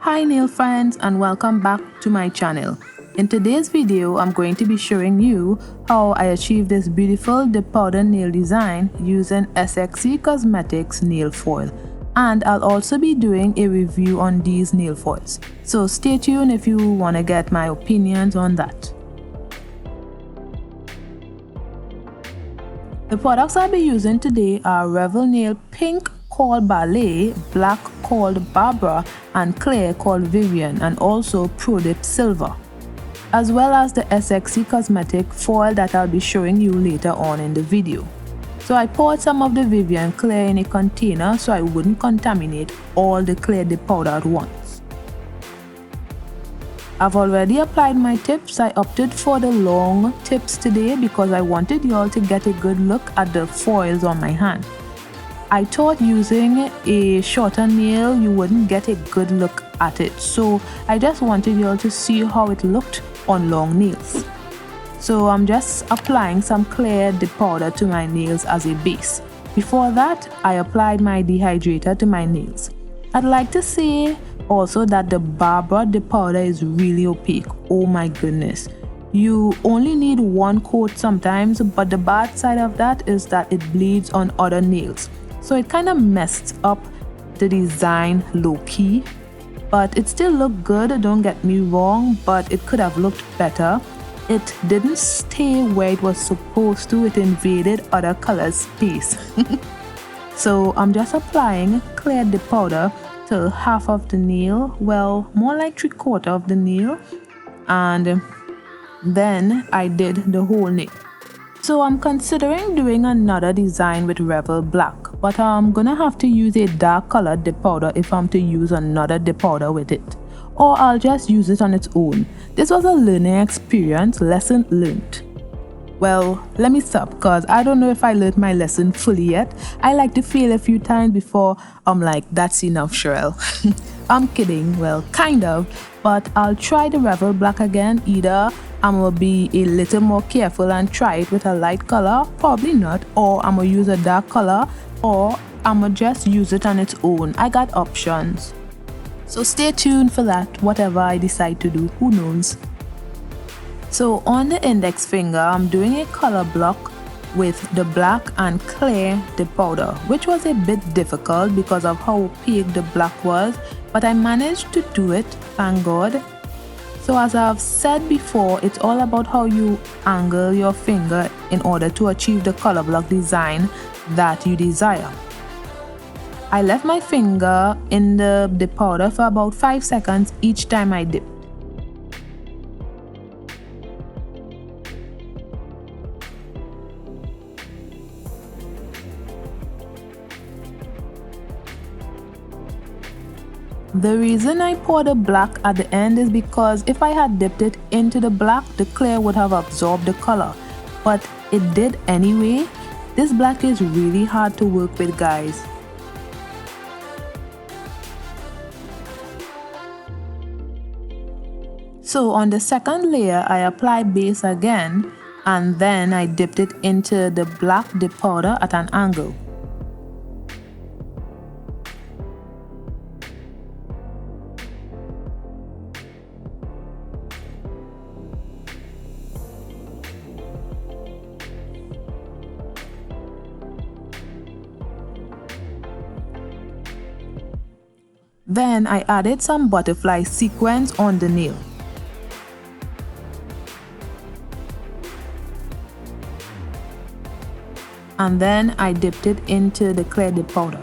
Hi nail friends and welcome back to my channel. In today's video, I'm going to be showing you how I achieved this beautiful dip powder nail design using SXC Cosmetics nail foil. And I'll also be doing a review on these nail foils. So stay tuned if you want to get my opinions on that. The products I'll be using today are Revel Nail Pink called Ballet, Black called Barbara, and Clear called Vivian, and also Pro Dip Silver, as well as the SXC Cosmetic foil that I'll be showing you later on in the video. So I poured some of the Vivian Clear in a container so I wouldn't contaminate all the clear dip powder at once. I've already applied my tips. I opted for the long tips today because I wanted y'all to get a good look at the foils on my hand. I thought using a shorter nail you wouldn't get a good look at it, so I just wanted y'all to see how it looked on long nails. So I'm just applying some clear dip powder to my nails as a base. Before that, I applied my dehydrator to my nails. I'd like to say also that the Barbara dip powder is really opaque. Oh my goodness. You only need one coat sometimes, but the bad side of that is that it bleeds on other nails. So it kind of messed up the design low-key, but it still looked good, don't get me wrong, but it could have looked better. It didn't stay where it was supposed to, it invaded other colors' space. So I'm just applying clear dip powder to half of the nail, well, more like 3/4 of the nail, and then I did the whole nail. So I'm considering doing another design with Revel Black, but I'm gonna have to use a dark colored dip powder if I'm to use another dip powder with it. Or I'll just use it on its own. This was a learning experience, lesson learned. Well, let me stop because I don't know if I learned my lesson fully yet. I like to fail a few times before I'm like, that's enough, Cherael. I'm kidding, well, kind of, but I'll try the Revel Black again. Either I'm gonna be a little more careful and try it with a light color, probably not, or I'm gonna use a dark color, or I'm gonna just use it on its own. I got options. So stay tuned for that, whatever I decide to do, who knows. So on the index finger, I'm doing a color block with the black and clear dip powder, which was a bit difficult because of how opaque the black was, but I managed to do it, thank God. So as I've said before, it's all about how you angle your finger in order to achieve the color block design that you desire. I left my finger in the dip powder for about 5 seconds each time I dip. The reason I poured the black at the end is because if I had dipped it into the black, the clear would have absorbed the color, but it did anyway. This black is really hard to work with, guys. So on the second layer, I applied base again, and then I dipped it into the black dip powder at an angle. Then I added some butterfly sequins on the nail. And then I dipped it into the clear dip powder.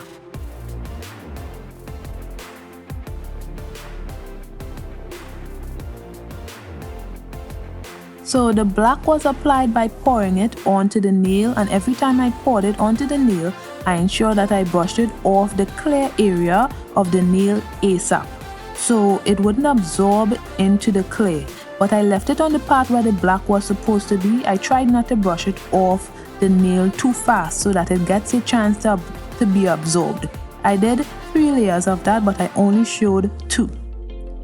So the black was applied by pouring it onto the nail, and every time I poured it onto the nail, I ensured that I brushed it off the clear area of the nail ASAP, so it wouldn't absorb into the clay. But I left it on the part where the black was supposed to be. I tried not to brush it off the nail too fast so that it gets a chance to be absorbed. I did 3 layers of that, but I only showed 2.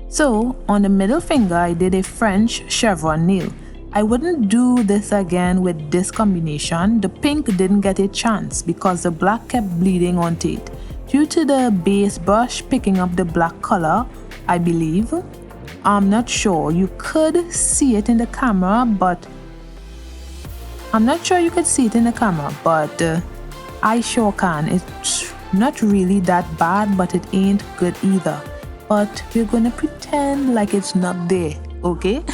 So on the middle finger, I did a French chevron nail. I wouldn't do this again with this combination. The pink didn't get a chance because the black kept bleeding onto it. Due to the base brush picking up the black color, I believe. I'm not sure. You could see it in the camera, but I'm not sure you could see it in the camera, but I sure can. It's not really that bad, but it ain't good either. But we're gonna pretend like it's not there, okay?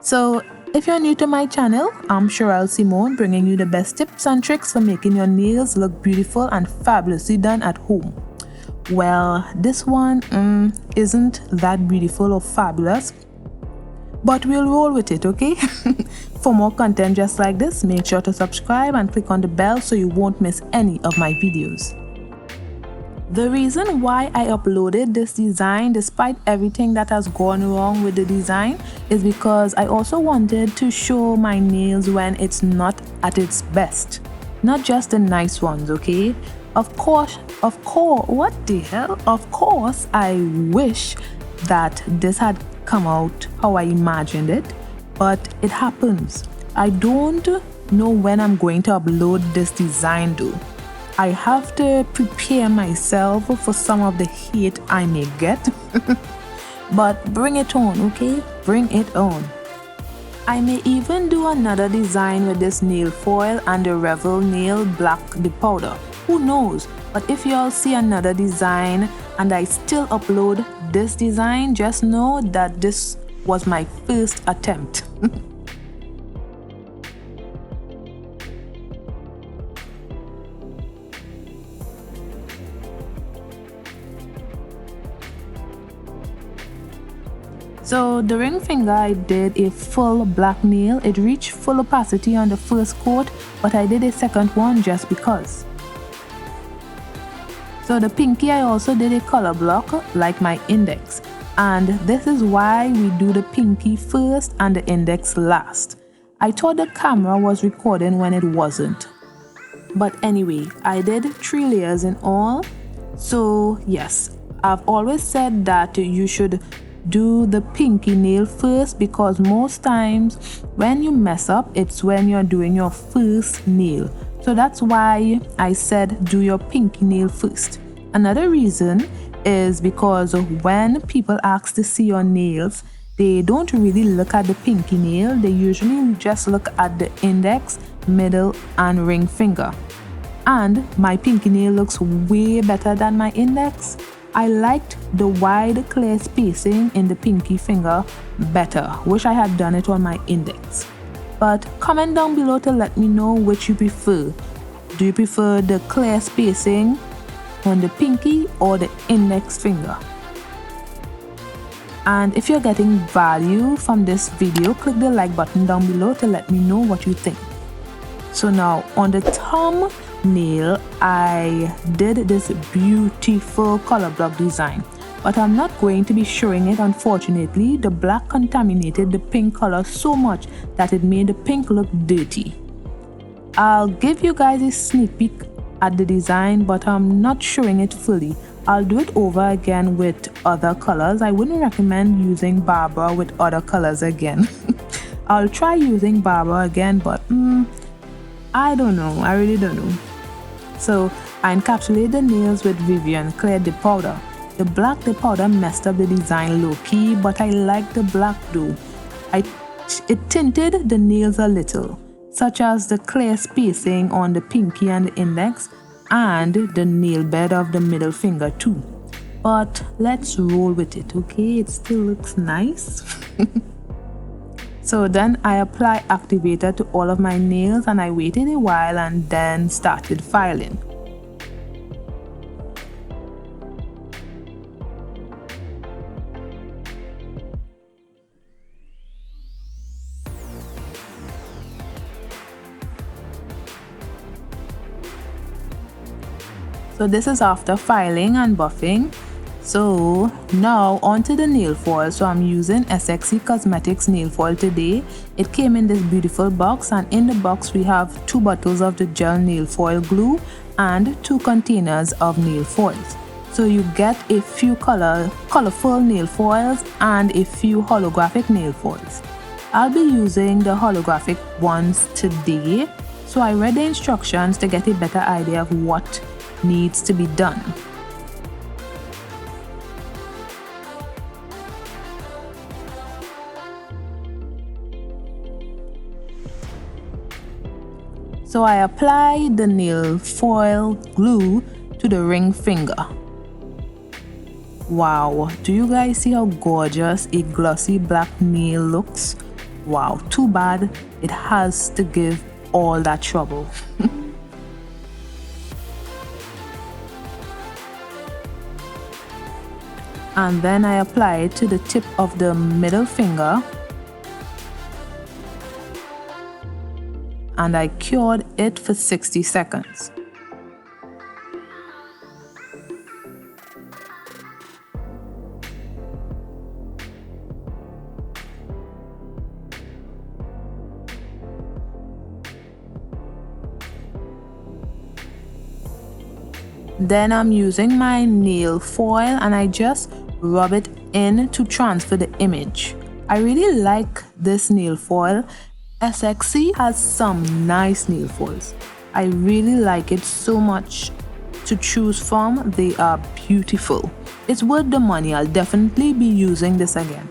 So, if you're new to my channel, I'm Cherael Symone, bringing you the best tips and tricks for making your nails look beautiful and fabulously done at home. Well, this one isn't that beautiful or fabulous, but we'll roll with it, okay? For more content just like this, make sure to subscribe and click on the bell so you won't miss any of my videos. The reason why I uploaded this design despite everything that has gone wrong with the design is because I also wanted to show my nails when it's not at its best. Not just the nice ones, okay? Of course, what the hell? Of course, I wish that this had come out how I imagined it, but it happens. I don't know when I'm going to upload this design though. I have to prepare myself for some of the hate I may get. But bring it on, okay? Bring it on. I may even do another design with this nail foil and the Revel nail black the powder. Who knows? But if you all see another design and I still upload this design, just know that this was my first attempt. So the ring finger, I did a full black nail. It reached full opacity on the first coat, but I did a second one just because. So the pinky, I also did a color block like my index. And this is why we do the pinky first and the index last. I thought the camera was recording when it wasn't. But anyway, I did 3 layers in all. So yes, I've always said that you should do the pinky nail first because most times when you mess up, it's when you're doing your first nail. So that's why I said do your pinky nail first. Another reason is because when people ask to see your nails, they don't really look at the pinky nail. They usually just look at the index, middle, and ring finger. And my pinky nail looks way better than my index. I liked the wide clear spacing in the pinky finger better. Wish I had done it on my index. But comment down below to let me know which you prefer. Do you prefer the clear spacing on the pinky or the index finger? And if you're getting value from this video, click the like button down below to let me know what you think. So now on the thumb nail, I did this beautiful color block design, but I'm not going to be showing it. Unfortunately, the black contaminated the pink color so much that it made the pink look dirty. I'll give you guys a sneak peek at the design, but I'm not showing it fully. I'll do it over again with other colors. I wouldn't recommend using Barbara with other colors again. I'll try using Barbara again, but I don't know. I really don't know. So I encapsulated the nails with Vivian Clear Dip Powder. The black dip powder messed up the design low-key, but I like the black though. It tinted the nails a little, such as the clear spacing on the pinky and the index, and the nail bed of the middle finger too. But let's roll with it, okay? It still looks nice. So then I apply activator to all of my nails and I waited a while and then started filing. So this is after filing and buffing. So now onto the nail foil. So I'm using SXC Cosmetics nail foil today. It came in this beautiful box, and in the box we have 2 bottles of the gel nail foil glue and 2 containers of nail foils. So you get a few colorful nail foils and a few holographic nail foils. I'll be using the holographic ones today. So I read the instructions to get a better idea of what needs to be done. So I apply the nail foil glue to the ring finger. Wow, do you guys see how gorgeous a glossy black nail looks? Wow, too bad it has to give all that trouble. And then I apply it to the tip of the middle finger, and I cured it for 60 seconds. Then I'm using my nail foil and I just rub it in to transfer the image. I really like this nail foil. SXC has some nice nail foils. I really like it so much to choose from. They are beautiful. It's worth the money. I'll definitely be using this again.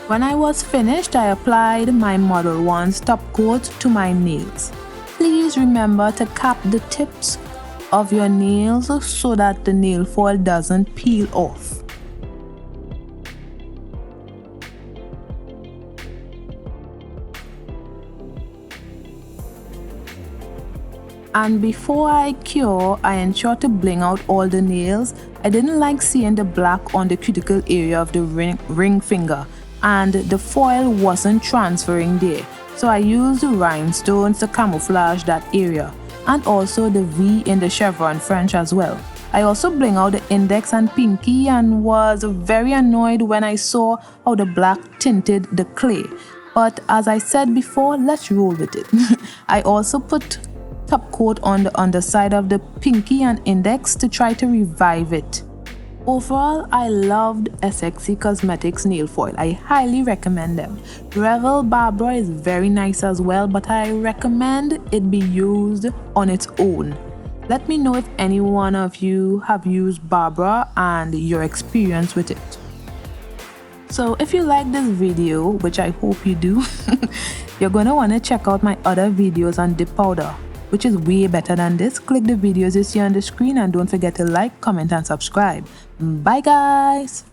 When I was finished, I applied my Model 1's top coat to my nails. Please remember to cap the tips of your nails so that the nail foil doesn't peel off. And before I cure, I ensure to bling out all the nails. I didn't like seeing the black on the cuticle area of the ring finger, and the foil wasn't transferring there, so I used the rhinestones to camouflage that area, and also the V in the chevron French as well. I also bling out the index and pinky and was very annoyed when I saw how the black tinted the clay, but as I said before, let's roll with it. I also put top coat on the underside of the pinky and index to try to revive it. Overall, I loved SXC Cosmetics nail foil. I highly recommend them. Revel Barbara is very nice as well, but I recommend it be used on its own. Let me know if any one of you have used Barbara and your experience with it. So if you like this video, which I hope you do, you're gonna wanna check out my other videos on dip powder, which is way better than this. Click the videos you see on the screen and don't forget to like, comment and subscribe. Bye guys!